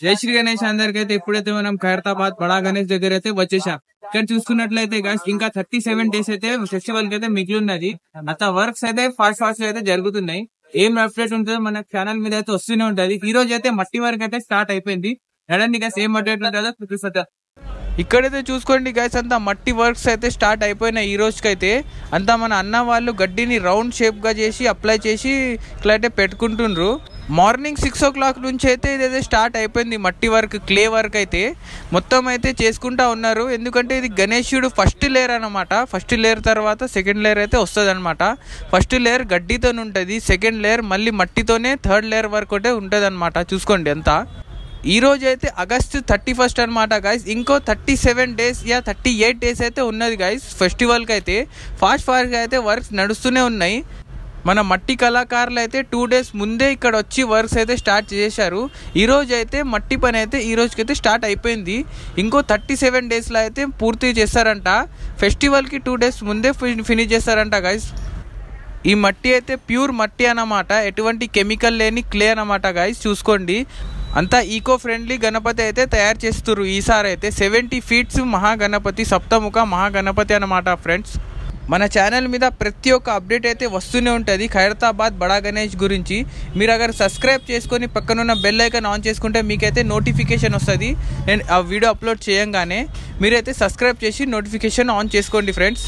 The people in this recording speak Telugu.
జై శ్రీ గణేష్ అందరికైతే ఇప్పుడైతే మనం ఖైరతాబాద్ బడా గణేష్ దగ్గర అయితే వచ్చేసాం. ఇక్కడ చూసుకున్నట్లయితే ఇంకా 37 డేస్ అయితే ఫెస్టివల్ కి అయితే మిగిలి ఉన్నది. అంత వర్క్స్ అయితే ఫాస్ట్ అయితే జరుగుతున్నాయి. ఏం అప్డేట్ ఉంటుందో మన ఛానల్ మీద అయితే వస్తూనే ఉంటది. ఈ రోజు అయితే మట్టి వర్క్ అయితే స్టార్ట్ అయిపోయింది. నడండి గైస్, ఏం అప్డేట్ ఉంటుందో చూపిస్తా. ఇక్కడైతే చూసుకోండి గైస్, అంతా మట్టి వర్క్స్ అయితే స్టార్ట్ అయిపోయినాయి. ఈ రోజుకైతే అంతా మన అన్న వాళ్ళు గడ్డిని రౌండ్ షేప్ గా చేసి అప్లై చేసి ఇట్లా అయితే పెట్టుకుంటుండ్రు. మార్నింగ్ 6 o'clock నుంచి అయితే ఇదైతే స్టార్ట్ అయిపోయింది. మట్టి వర్క్, క్లే వర్క్ అయితే మొత్తం అయితే చేసుకుంటా ఉన్నారు. ఎందుకంటే ఇది గణేశుడు ఫస్ట్ లేయర్ అనమాట. ఫస్ట్ లేయర్ తర్వాత సెకండ్ లేయర్ అయితే వస్తుంది అనమాట. ఫస్ట్ లేయర్ గడ్డితో ఉంటుంది, సెకండ్ లేయర్ మళ్ళీ మట్టితోనే, థర్డ్ లేయర్ వరకు అయితే ఉంటుంది అనమాట. చూసుకోండి అంతా. ఈ రోజు అయితే August 31st అనమాట గైస్. ఇంకో 37 డేస్ 38 డేస్ అయితే ఉన్నది గైస్ ఫెస్టివల్కి అయితే. ఫాస్ట్ అయితే వర్క్స్ నడుస్తూనే ఉన్నాయి. మన మట్టి కళాకారులు అయితే 2 days ముందే ఇక్కడ వచ్చి వర్క్స్ అయితే స్టార్ట్ చేశారు. ఈ రోజు అయితే మట్టి పని అయితే ఈ రోజుకైతే స్టార్ట్ అయిపోయింది. ఇంకో 37 డేస్లో అయితే పూర్తి చేస్తారంట. ఫెస్టివల్కి 2 days ముందే ఫినిష్ చేస్తారంట గైస్. ఈ మట్టి అయితే ప్యూర్ మట్టి అన్నమాట, ఎటువంటి కెమికల్ లేని క్లే అన్నమాట గైస్. చూసుకోండి అంతా ఈకో ఫ్రెండ్లీ గణపతి అయితే తయారు చేస్తున్నారు. ఈసారి అయితే 70 feet మహాగణపతి, సప్తముఖ మహాగణపతి అన్నమాట ఫ్రెండ్స్. మన ఛానల్ మీద ప్రతి ఒక్క అప్డేట్ అయితే వస్తూనే ఉంటుంది ఖైరతాబాద్ బడా గణేష్ గురించి. మీరు అగర్ సబ్స్క్రైబ్ చేసుకొని పక్కనున్న బెల్ ఐకాన్ ఆన్ చేసుకుంటే మీకైతే నోటిఫికేషన్ వస్తుంది. నేను ఆ వీడియో అప్లోడ్ చేయంగానే మీరైతే సబ్స్క్రైబ్ చేసి నోటిఫికేషన్ ఆన్ చేసుకోండి ఫ్రెండ్స్.